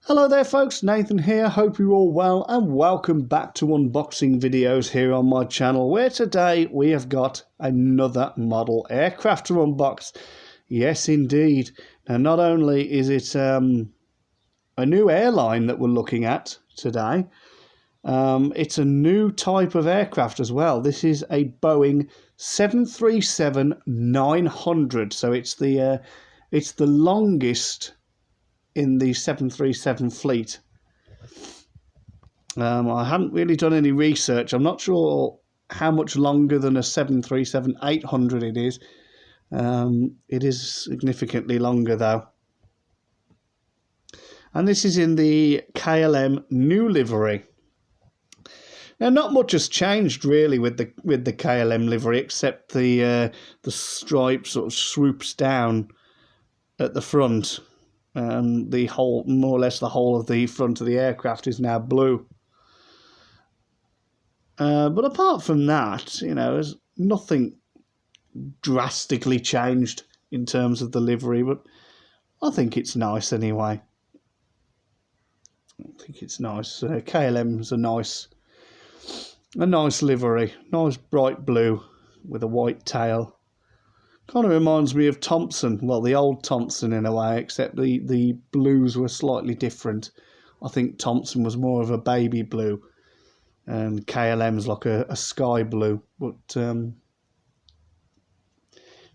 Hello there folks, Nathan here, hope you're all well and welcome back to unboxing videos here on my channel, where today we have got another model aircraft to unbox. Yes indeed. Now not only is it a new airline that we're looking at today, it's a new type of aircraft as well. This is a Boeing 737-900, so it's the longest in the 737 fleet. I haven't really done any research. I'm not sure how much longer than a 737-800 it is. It is significantly longer though. And this is in the KLM new livery. Now, not much has changed really with the KLM livery, except the stripe sort of swoops down at the front. The whole, more or less the whole of the front of the aircraft is now blue. But apart from that, you know, there's nothing drastically changed in terms of the livery, but I think it's nice anyway. I think it's nice. KLM's a nice livery, nice bright blue with a white tail. Kind of reminds me of Thompson, well, the old Thompson in a way, except the blues were slightly different. I think Thompson was more of a baby blue, and KLM's like a sky blue, but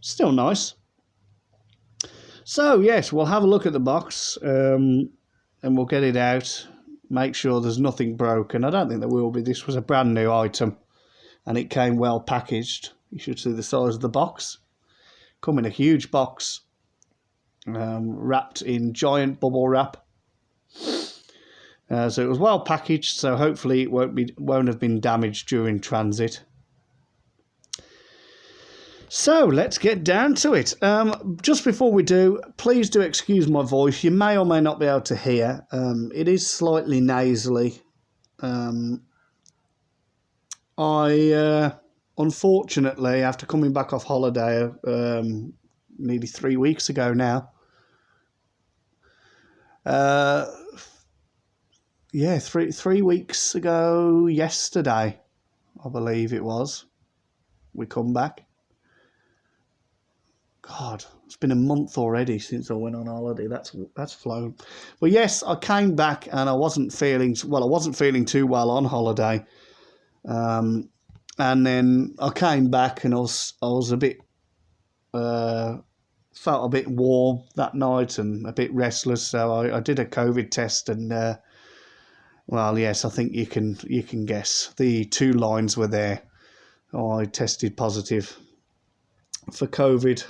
still nice. So yes, we'll have a look at the box, and we'll get it out, make sure there's nothing broken. I don't think there will be. This was a brand new item, and it came well packaged. You should see the size of the box. Come in a huge box, wrapped in giant bubble wrap. So it was well packaged, so hopefully it won't have been damaged during transit. So let's get down to it. Just before we do, please do excuse my voice. You may or may not be able to hear. It is slightly nasally. Unfortunately, after coming back off holiday nearly 3 weeks ago now, three weeks ago yesterday, I believe it was, we come back. God, it's been a month already since I went on holiday. That's flown. But yes, I came back and I wasn't feeling too well on holiday. And then I came back and I was a bit, felt a bit warm that night and a bit restless. So I did a COVID test and, well, yes, I think you can guess. The 2 lines were there. I tested positive for COVID.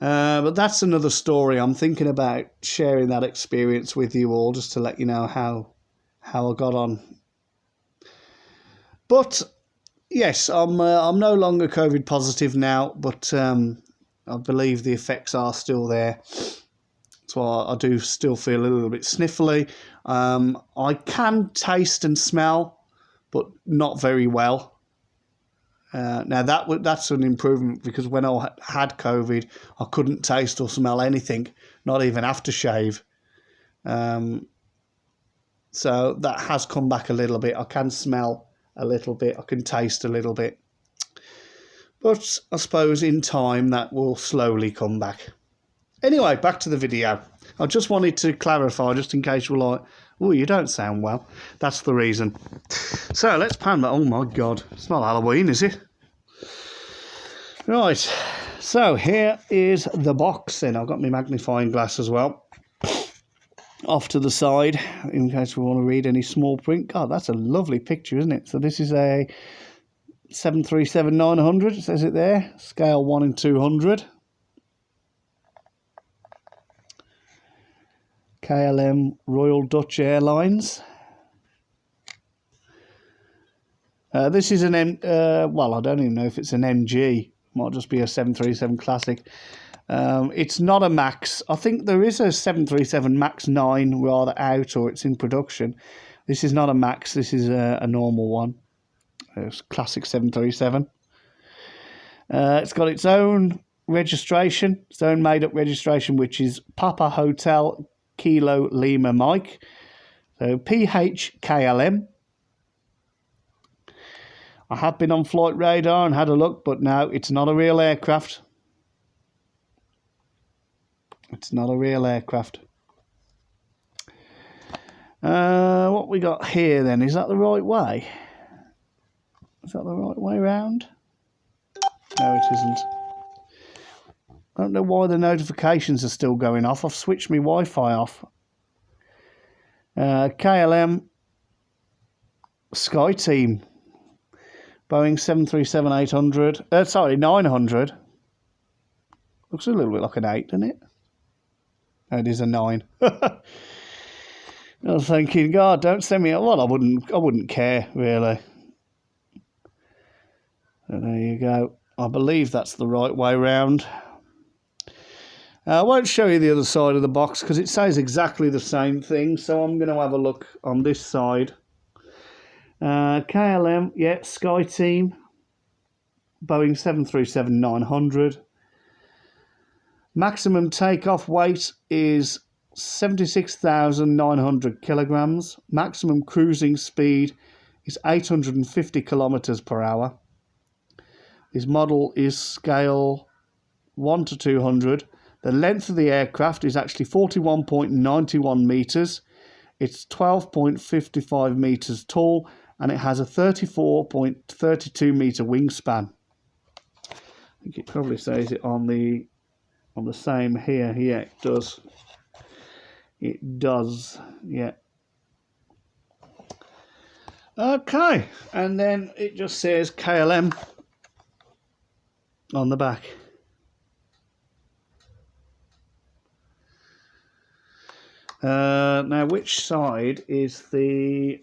But that's another story. I'm thinking about sharing that experience with you all just to let you know how I got on. But yes, I'm no longer COVID positive now, but I believe the effects are still there. So I do still feel a little bit sniffly. I can taste and smell, but not very well. Now that's an improvement, because when I had COVID, I couldn't taste or smell anything, not even aftershave. So that has come back a little bit. I can smell a little bit, I can taste a little bit, but I suppose in time that will slowly come back. Anyway, back to the video. I just wanted to clarify, just in case you're like, oh, you don't sound well. That's the reason. So let's pan that. Oh my God, it's not Halloween, is it? Right, so here is the box, and I've got my magnifying glass as well off to the side in case we want to read any small print. God, that's a lovely picture, isn't it? So this is a 737-900, it says it there, scale 1 in 200. KLM Royal Dutch Airlines. This is an well, I don't even know if it's an MG. Might just be a 737 Classic. It's not a MAX. I think there is a 737 MAX 9 rather out, or it's in production. This is not a MAX. This is a normal one. It's Classic 737. It's got its own registration, its own made-up registration, which is Papa Hotel Kilo Lima Mike. So PH-KLM. I have been on flight radar and had a look, but no, it's not a real aircraft. It's not a real aircraft. What we got here then? Is that the right way? Is that the right way round? No, it isn't. I don't know why the notifications are still going off. I've switched my Wi-Fi off. KLM Sky Team. Boeing 737-800. 900. Looks a little bit like an 8, doesn't it? No, it is a 9. I was thinking, God, don't send me. Well, I wouldn't care really. So there you go. I believe that's the right way round. I won't show you the other side of the box because it says exactly the same thing. So I'm going to have a look on this side. KLM, yeah, Sky Team. Boeing 737-900. Maximum takeoff weight is 76,900 kilograms. Maximum cruising speed is 850 kilometers per hour. This model is scale 1 to 200. The length of the aircraft is actually 41.91 metres. It's 12.55 metres tall and it has a 34.32 metre wingspan. I think it probably says it on the same here. Yeah, it does. It does, yeah. Okay, and then it just says KLM on the back. Now, which side is the...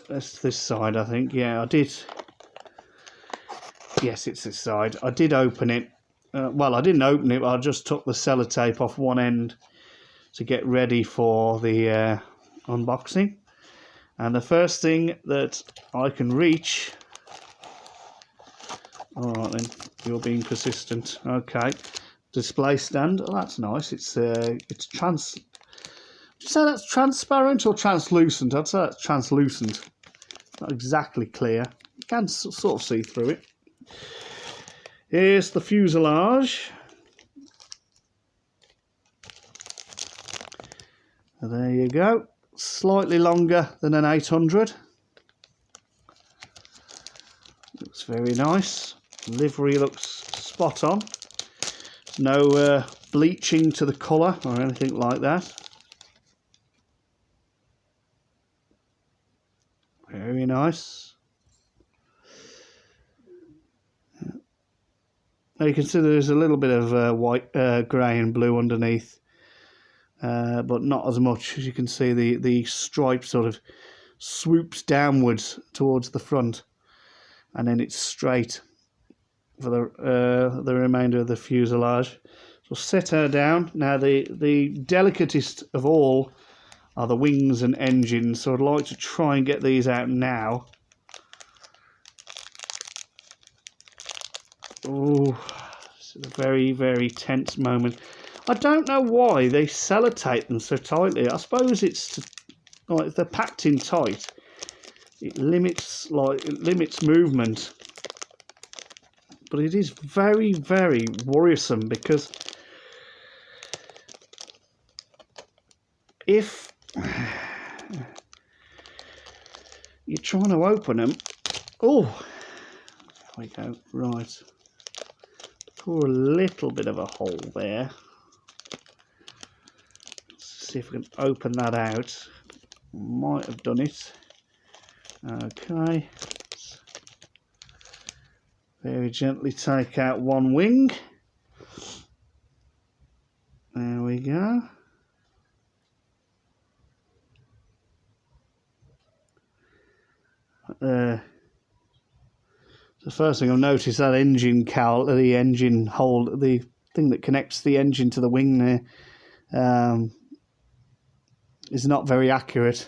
That's this side, I think. Yeah, I did... Yes, it's this side. I did open it. Well, I didn't open it, I just took the sellotape off one end to get ready for the unboxing. And the first thing that I can reach... Alright then, you're being persistent. Okay. Display stand. Oh, that's nice. It's trans... Would you say that's transparent or translucent? I'd say that's translucent. Not exactly clear. You can sort of see through it. Here's the fuselage. There you go. Slightly longer than an 800. Looks very nice. Livery looks spot on. No bleaching to the colour or anything like that. Very nice. Now you can see there's a little bit of white, grey and blue underneath, but not as much. As you can see, the stripe sort of swoops downwards towards the front, and then it's straight for the remainder of the fuselage. So set her down. Now the delicatest of all are the wings and engines, so I'd like to try and get these out now. Oh, this is a very, very tense moment. I don't know why they sellotape them so tightly. I suppose it's like if they're packed in tight, it limits movement. But it is very, very worrisome because if you're trying to open them, oh, there we go, right. Pour a little bit of a hole there. Let's see if we can open that out. Might have done it. Okay. Very gently take out one wing. There we go. The first thing I've noticed, that engine cowl, the engine hole, the thing that connects the engine to the wing there, is not very accurate.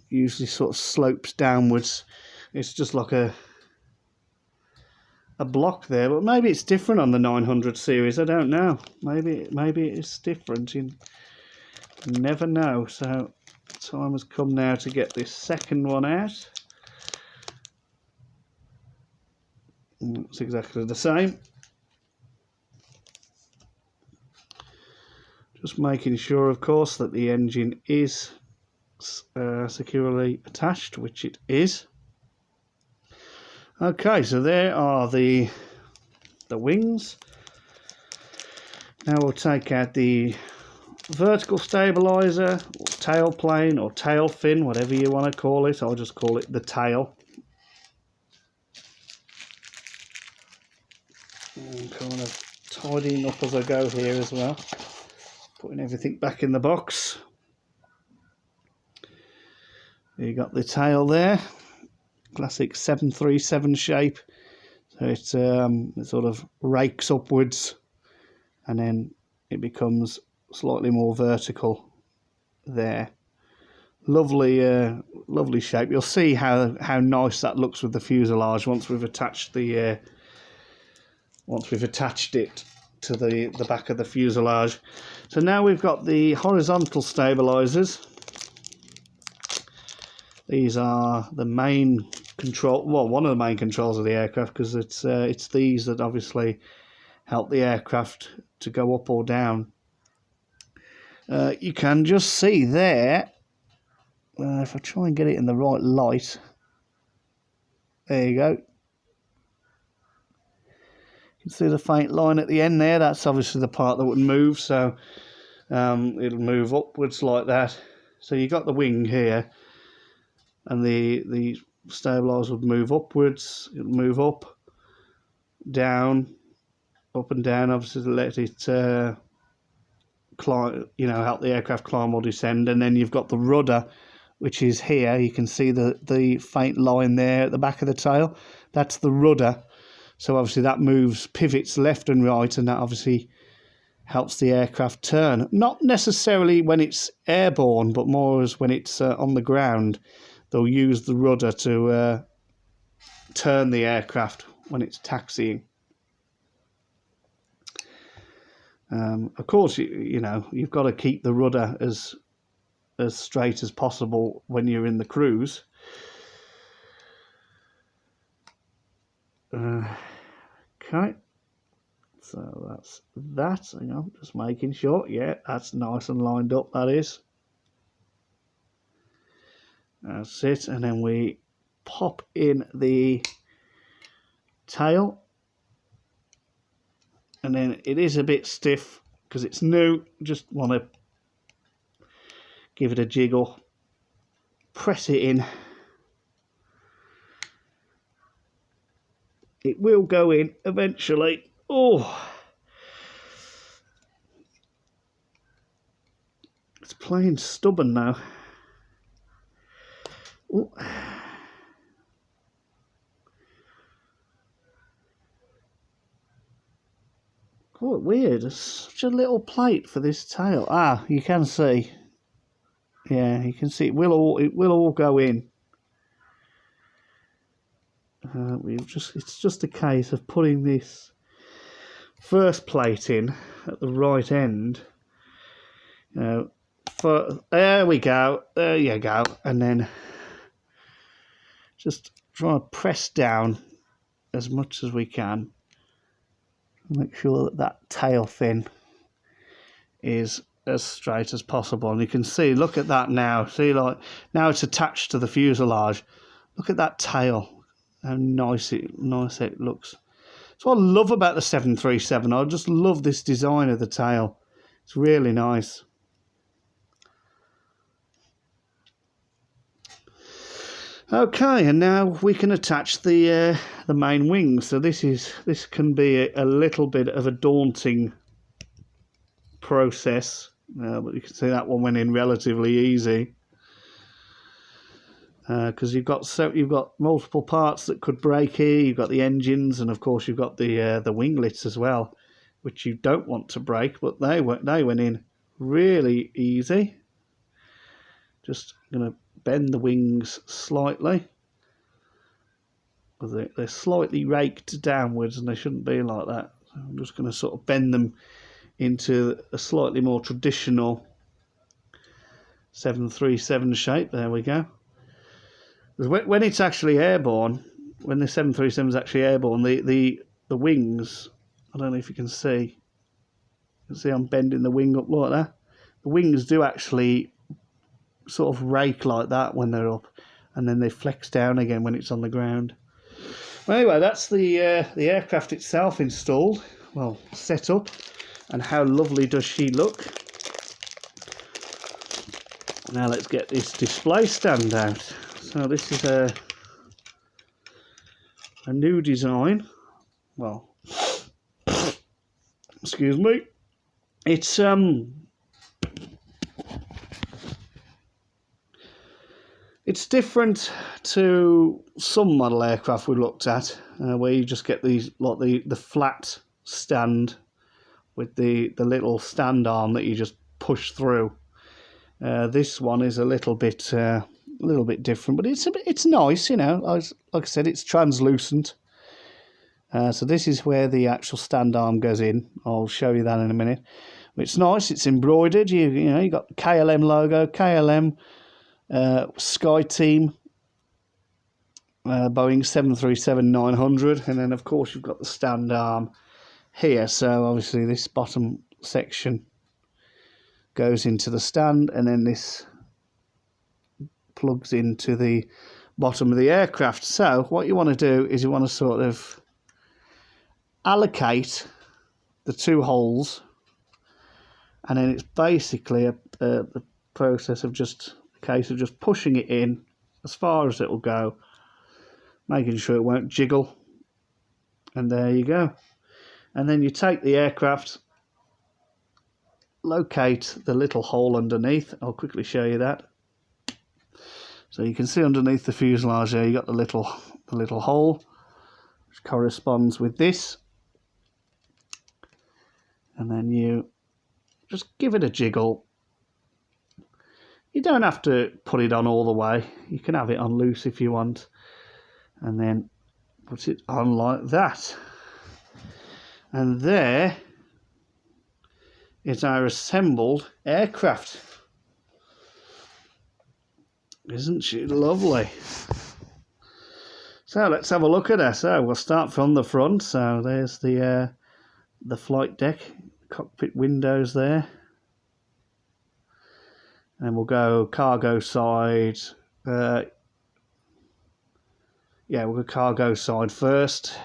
Usually sort of slopes downwards. It's just like a block there, but maybe it's different on the 900 series. I don't know. Maybe it's different. You never know. So time has come now to get this second one out. And it's exactly the same. Just making sure, of course, that the engine is securely attached, which it is. Okay, so there are the wings. Now we'll take out the vertical stabilizer, or tail plane, or tail fin, whatever you want to call it. I'll just call it the tail. I'm kind of tidying up as I go here as well, putting everything back in the box. You got the tail there, classic 737 shape. So it sort of rakes upwards, and then it becomes slightly more vertical there. Lovely, lovely shape. You'll see how nice that looks with the fuselage once we've attached it to the back of the fuselage. So now we've got the horizontal stabilizers. These are the main control, well, one of the main controls of the aircraft, because it's these that obviously help the aircraft to go up or down. You can just see there, if I try and get it in the right light, there you go. You can see the faint line at the end there. That's obviously the part that would move, so it'll move upwards like that. So you got the wing here, and the stabilizer would move upwards. It'll move up, down, up and down, obviously to let it climb, help the aircraft climb or descend. And then you've got the rudder, which is here. You can see the faint line there at the back of the tail. That's the rudder. So obviously that moves, pivots left and right, and that obviously helps the aircraft turn. Not necessarily when it's airborne, but more as when it's on the ground. They'll use the rudder to turn the aircraft when it's taxiing. Of course, you've got to keep the rudder as straight as possible when you're in the cruise. Okay, so that's that. Hang on, just making sure. Yeah, that's nice and lined up, that is. That's it, and then we pop in the tail, and then it is a bit stiff because it's new. Just want to give it a jiggle, press it in. It will go in eventually. Oh, it's plain stubborn now. Oh. Quite weird. It's such a little plate for this tail. Ah, you can see. Yeah, you can see it will all go in. It's just a case of putting this first plate in at the right end. There we go. There you go. And then just try to press down as much as we can. Make sure that tail fin is as straight as possible. And you can see, look at that now. See, like now it's attached to the fuselage. Look at that tail. How nice it looks. That's what I love about the 737. I just love this design of the tail. It's really nice. Okay, and now we can attach the main wings. So this can be a little bit of a daunting process, but you can see that one went in relatively easy because you've got multiple parts that could break here. You've got the engines, and of course you've got the winglets as well, which you don't want to break, but they went in really easy. Just gonna bend the wings slightly. They're slightly raked downwards and they shouldn't be like that. So I'm just going to sort of bend them into a slightly more traditional 737 shape. There we go. When it's actually airborne, when the 737 is actually airborne, the wings, I don't know if you can see. You can see I'm bending the wing up like that. The wings do actually sort of rake like that when they're up, and then they flex down again when it's on the ground. Well, anyway, that's the aircraft itself installed, well, set up, and how lovely does she look. Now let's get this display stand out. So this is a new design. Well, excuse me. It's different to some model aircraft we looked at, where you just get these like the flat stand with the little stand arm that you just push through. This one is a little bit different, but it's nice, you know. Like I said, it's translucent. So this is where the actual stand arm goes in. I'll show you that in a minute. But it's nice. It's embroidered. You know, you got the KLM logo, KLM, Sky Team, Boeing 737-900, and then of course you've got the stand arm here. So obviously this bottom section goes into the stand, and then this plugs into the bottom of the aircraft. So what you want to do is you want to sort of allocate the two holes, and then it's basically the process of just a case of just pushing it in as far as it will go, making sure it won't jiggle, and there you go. And then you take the aircraft, locate the little hole underneath. I'll quickly show you that. So you can see underneath the fuselage there, you got the little hole, which corresponds with this. And then you just give it a jiggle. You don't have to put it on all the way. You can have it on loose if you want. And then put it on like that. And there is our assembled aircraft. Isn't she lovely? So let's have a look at her. So we'll start from the front. So there's the flight deck, cockpit windows there. And we'll go cargo side. Yeah, we'll go cargo side first.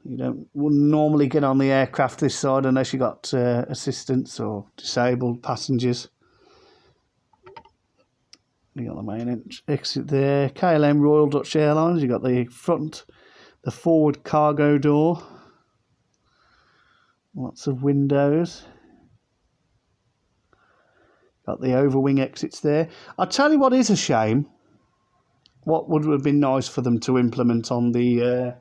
You wouldn't normally get on the aircraft this side unless you got assistants or disabled passengers. You got the main exit there. KLM Royal Dutch Airlines. You got the front, the forward cargo door. Lots of windows. Got the overwing exits there. I'll tell you what is a shame. What would have been nice for them to implement on the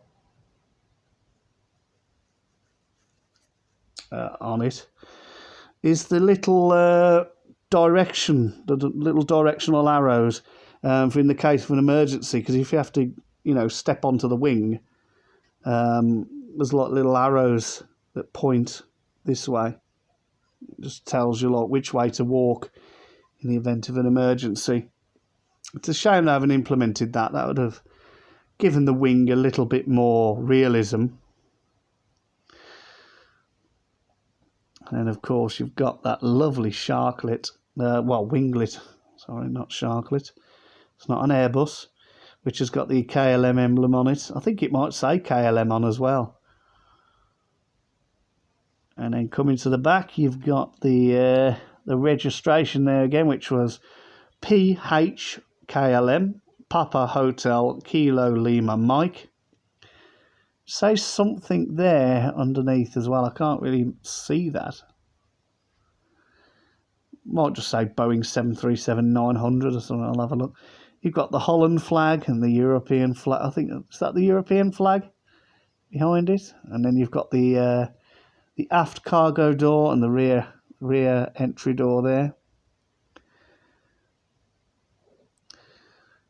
on it is the little direction, the little directional arrows for in the case of an emergency. Because if you have to, step onto the wing, there's like little arrows that point this way. It just tells you like which way to walk in the event of an emergency. It's a shame they haven't implemented that. That would have given the wing a little bit more realism. And of course you've got that lovely sharklet, winglet, sorry, not sharklet. It's not an Airbus, which has got the KLM emblem on it. I think it might say KLM on as well. And then coming to the back, you've got the registration there again, which was PHKLM, Papa Hotel Kilo Lima Mike. Say something there underneath as well. I can't really see that. Might just say Boeing 737-900 or something. I'll have a look. You've got the Holland flag and the European flag. I think, is that the European flag behind it? And then you've got the aft cargo door and the rear entry door there.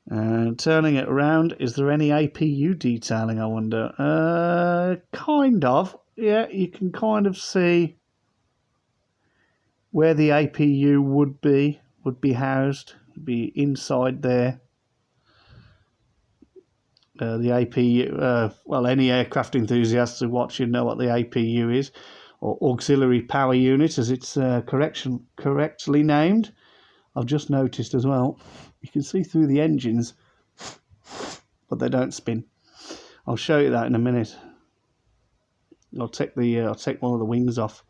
And turning it around, is there any APU detailing, I wonder? Kind of. Yeah, you can kind of see where the APU would be housed, would be inside there. The APU, well, any aircraft enthusiasts who watch you know what the APU is, or Auxiliary Power Unit, as it's correctly named. I've just noticed as well, you can see through the engines, but they don't spin. I'll show you that in a minute. I'll take one of the wings off.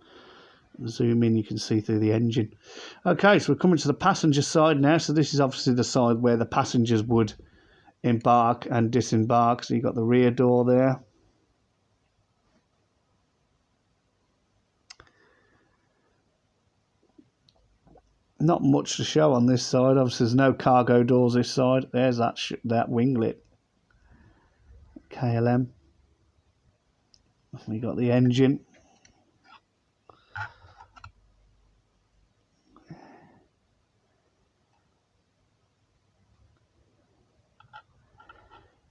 Zoom in, you can see through the engine. Okay, so we're coming to the passenger side now. So this is obviously the side where the passengers would embark and disembark. So you've got the rear door there. Not much to show on this side. Obviously, there's no cargo doors this side. There's that winglet. KLM. We got the engine.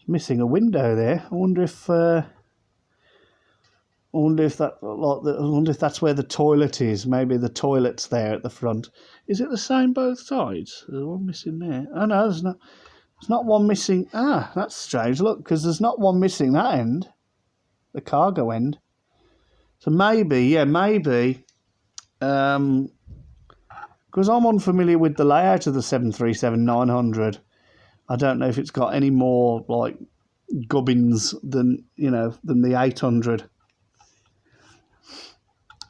Missing a window there. I wonder if that's where the toilet is. Maybe the toilet's there at the front. Is it the same both sides? There's one missing there. Oh no, there's not. There's not one missing. Ah, that's strange. Look, because there's not one missing that end, the cargo end. So maybe, because I'm unfamiliar with the layout of the 737-900. I don't know if it's got any more like gubbins than the 800.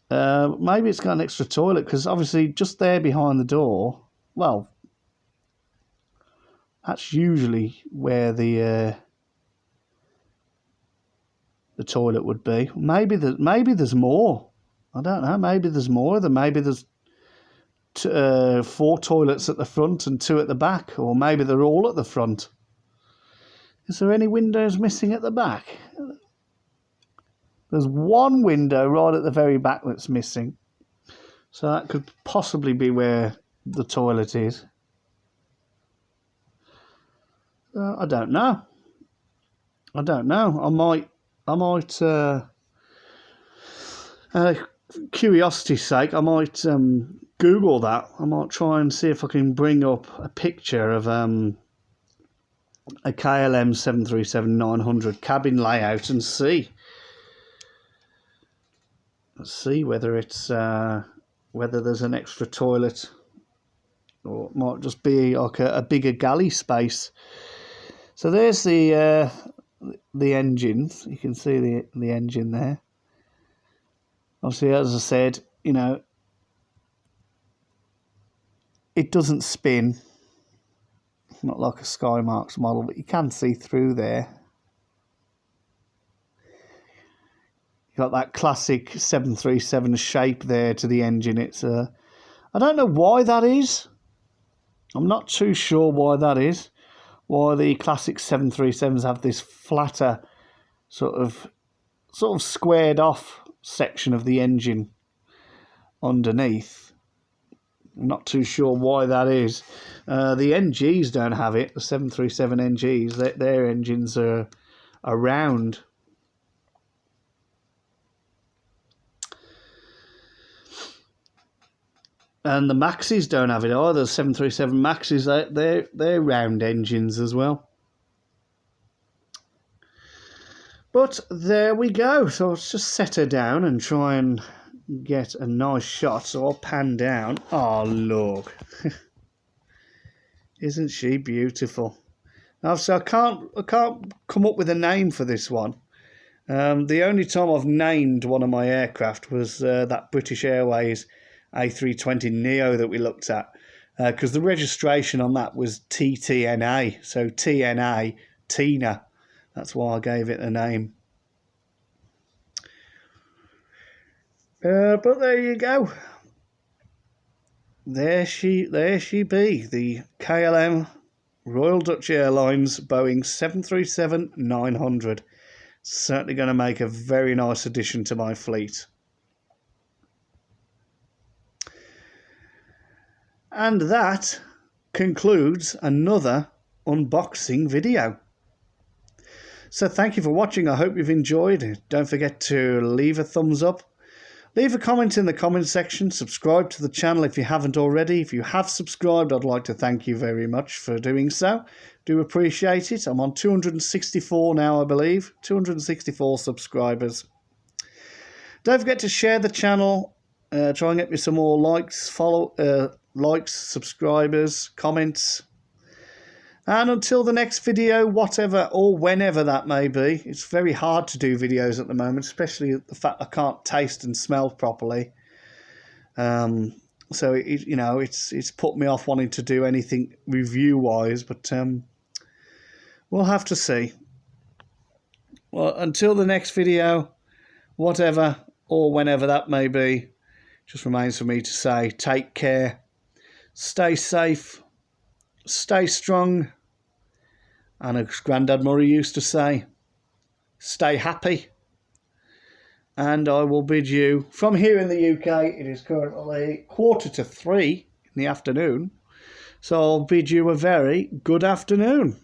Maybe it's got an extra toilet, because obviously just there behind the door, well, that's usually where the toilet would be. Maybe there's more. I don't know. Maybe there's more. Maybe there's 4 toilets at the front and 2 at the back, or maybe they're all at the front. Is there any windows missing at the back? There's one window right at the very back that's missing, so that could possibly be where the toilet is. I don't know. I might curiosity's sake, I might Google that. I might try and see if I can bring up a picture of a KLM 737-900 cabin layout and see whether it's whether there's an extra toilet, or it might just be like a bigger galley space. So there's the engines. You can see the engine there. Obviously, as I said, it doesn't spin. It's not like a Skymarks model, but you can see through there. You've got that classic 737 shape there to the engine. It's I don't know why that is. I'm not too sure why that is. Why the classic 737s have this flatter, sort of squared off section of the engine underneath. I'm not too sure why that is. The NGs don't have it. The 737 NGs, their engines are round. And the Maxis don't have it either. The 737 Maxis, they're round engines as well. But there we go. So let's just set her down and try and get a nice shot. So I'll pan down. Oh, look. Isn't she beautiful? Now, so I can't come up with a name for this one. The only time I've named one of my aircraft was that British Airways A320neo that we looked at, because the registration on that was TTNA, so TNA, Tina. That's why I gave it a name. But there you go. There she be, the KLM Royal Dutch Airlines Boeing 737-900. Certainly going to make a very nice addition to my fleet. And that concludes another unboxing video. So thank you for watching. I hope you've enjoyed. Don't forget to leave a thumbs up Leave a comment in the comment section. Subscribe to the channel if you haven't already. If you have subscribed, I'd like to thank you very much for doing so. Do appreciate it. I'm on 264 now, I believe. 264 subscribers. Don't forget to share the channel. Try and get me some more likes, likes, subscribers, comments. And until the next video, whatever or whenever that may be, it's very hard to do videos at the moment, especially the fact I can't taste and smell properly. So it's put me off wanting to do anything review-wise, but we'll have to see. Well, until the next video, whatever or whenever that may be, just remains for me to say, take care, stay safe, stay strong, and as Grandad Murray used to say, stay happy. And I will bid you, from here in the UK, it is currently 2:45 in the afternoon, so I'll bid you a very good afternoon.